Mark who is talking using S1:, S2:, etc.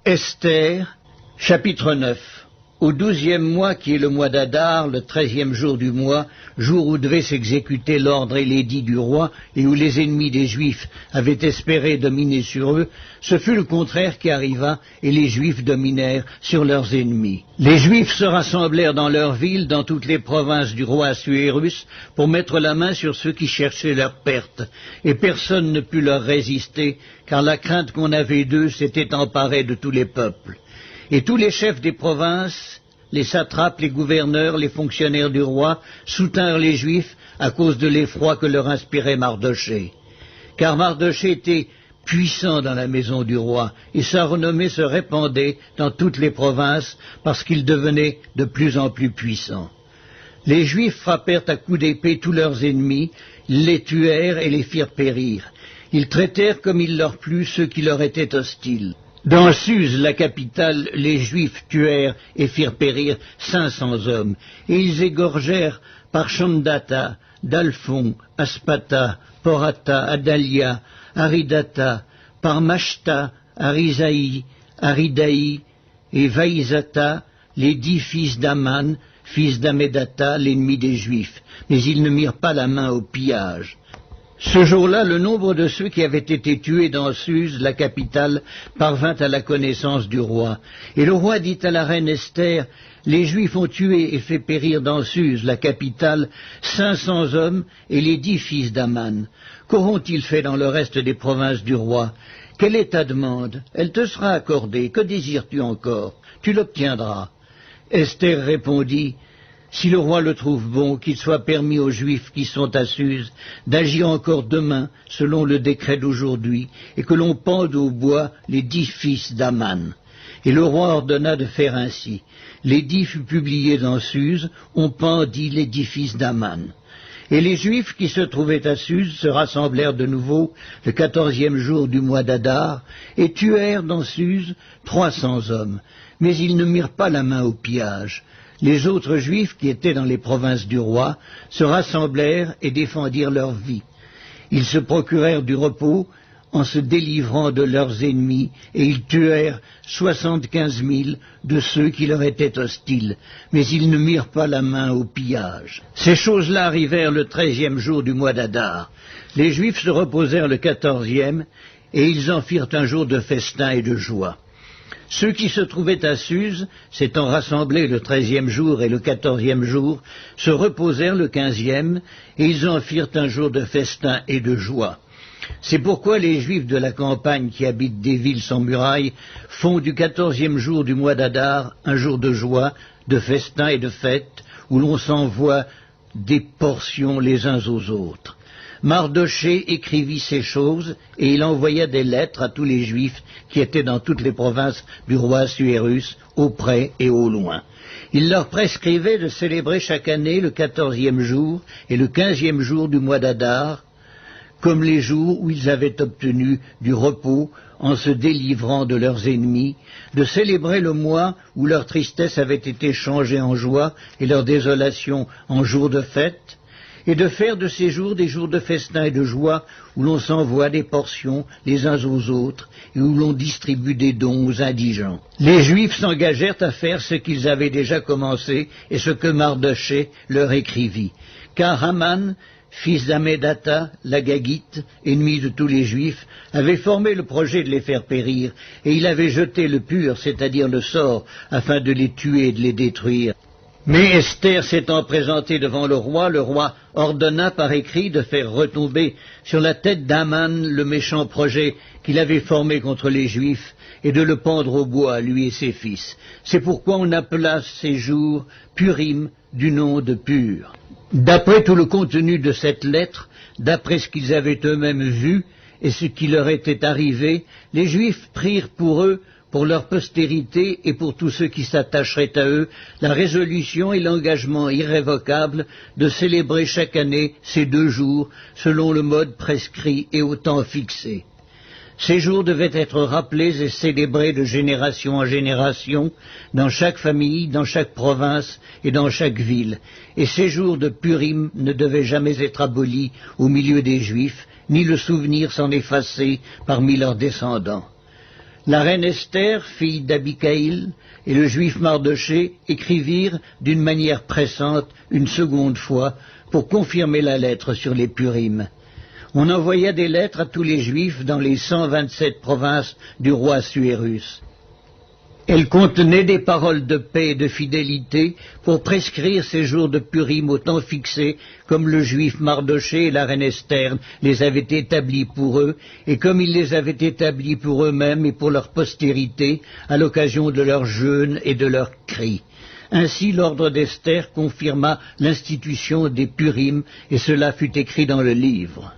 S1: Esther, chapitre 9. Au 12e mois, qui est le mois d'Adar, le 13e jour du mois, jour où devait s'exécuter l'ordre et l'édit du roi, et où les ennemis des Juifs avaient espéré dominer sur eux, ce fut le contraire qui arriva, et les Juifs dominèrent sur leurs ennemis. Les Juifs se rassemblèrent dans leurs villes, dans toutes les provinces du roi Assuérus, pour mettre la main sur ceux qui cherchaient leur perte, et personne ne put leur résister, car la crainte qu'on avait d'eux s'était emparée de tous les peuples. Et tous les chefs des provinces, les satrapes, les gouverneurs, les fonctionnaires du roi, soutinrent les Juifs à cause de l'effroi que leur inspirait Mardochée. Car Mardochée était puissant dans la maison du roi, et sa renommée se répandait dans toutes les provinces parce qu'il devenait de plus en plus puissant. Les Juifs frappèrent à coups d'épée tous leurs ennemis, les tuèrent et les firent périr. Ils traitèrent comme il leur plut ceux qui leur étaient hostiles. Dans Suse, la capitale, les Juifs tuèrent et firent périr 500 hommes, et ils égorgèrent par Chamdata, Dalphon, Aspata, Porata, Adalia, Aridata, par Machta, Arisaï, Aridaï et Vaïzata, les 10 fils d'Aman, fils d'Amédata, l'ennemi des Juifs, mais ils ne mirent pas la main au pillage. Ce jour-là, le nombre de ceux qui avaient été tués dans Suse, la capitale, parvint à la connaissance du roi. Et le roi dit à la reine Esther, « Les Juifs ont tué et fait périr dans Suse, la capitale, 500 hommes et les 10 fils d'Aman. Qu'auront-ils fait dans le reste des provinces du roi? Quelle est ta demande? Elle te sera accordée. Que désires-tu encore? Tu l'obtiendras. » Esther répondit, si le roi le trouve bon, qu'il soit permis aux Juifs qui sont à Suse d'agir encore demain, selon le décret d'aujourd'hui, et que l'on pende au bois les 10 fils d'Aman. Et le roi ordonna de faire ainsi. L'édit fut publié dans Suse, on pendit les 10 fils d'Aman. Et les Juifs qui se trouvaient à Suse se rassemblèrent de nouveau le 14e jour du mois d'Adar, et tuèrent dans Suse 300 hommes, mais ils ne mirent pas la main au pillage. Les autres Juifs qui étaient dans les provinces du roi se rassemblèrent et défendirent leur vie. Ils se procurèrent du repos en se délivrant de leurs ennemis, et ils tuèrent 75 000 de ceux qui leur étaient hostiles, mais ils ne mirent pas la main au pillage. Ces choses-là arrivèrent le 13e jour du mois d'Adar. Les Juifs se reposèrent le 14e, et ils en firent un jour de festin et de joie. Ceux qui se trouvaient à Suse, s'étant rassemblés le 13e jour et le 14e jour, se reposèrent le 15e, et ils en firent un jour de festin et de joie. C'est pourquoi les Juifs de la campagne qui habitent des villes sans murailles font du 14e jour du mois d'Adar un jour de joie, de festin et de fête, où l'on s'envoie des portions les uns aux autres. Mardochée écrivit ces choses, et il envoya des lettres à tous les Juifs qui étaient dans toutes les provinces du roi Assuérus, au près et au loin. Il leur prescrivait de célébrer chaque année le 14e jour et le 15e jour du mois d'Adar, comme les jours où ils avaient obtenu du repos en se délivrant de leurs ennemis, de célébrer le mois où leur tristesse avait été changée en joie et leur désolation en jour de fête, et de faire de ces jours des jours de festin et de joie où l'on s'envoie des portions les uns aux autres et où l'on distribue des dons aux indigents. Les Juifs s'engagèrent à faire ce qu'ils avaient déjà commencé et ce que Mardochée leur écrivit. Car Haman, fils d'Amédata, l'Agagite, ennemi de tous les Juifs, avait formé le projet de les faire périr, et il avait jeté le pur, c'est-à-dire le sort, afin de les tuer et de les détruire. Mais Esther s'étant présentée devant le roi ordonna par écrit de faire retomber sur la tête d'Aman le méchant projet qu'il avait formé contre les Juifs et de le pendre au bois, lui et ses fils. C'est pourquoi on appela ces jours Purim, du nom de Pur. D'après tout le contenu de cette lettre, d'après ce qu'ils avaient eux-mêmes vu et ce qui leur était arrivé, les Juifs prirent pour eux, pour leur postérité et pour tous ceux qui s'attacheraient à eux, la résolution et l'engagement irrévocable de célébrer chaque année ces 2 jours, selon le mode prescrit et au temps fixé. Ces jours devaient être rappelés et célébrés de génération en génération, dans chaque famille, dans chaque province et dans chaque ville. Et ces jours de Purim ne devaient jamais être abolis au milieu des Juifs, ni le souvenir s'en effacer parmi leurs descendants. La reine Esther, fille d'Abicaïl, et le juif Mardoché écrivirent d'une manière pressante une seconde fois pour confirmer la lettre sur les Purim. On envoya des lettres à tous les Juifs dans les 127 provinces du roi Assuérus. Elles contenaient des paroles de paix et de fidélité pour prescrire ces jours de Purim au temps fixé, comme le juif Mardoché et la reine Esther les avaient établis pour eux, et comme ils les avaient établis pour eux-mêmes et pour leur postérité, à l'occasion de leurs jeûnes et de leurs cris. Ainsi l'ordre d'Esther confirma l'institution des Purim, et cela fut écrit dans le livre.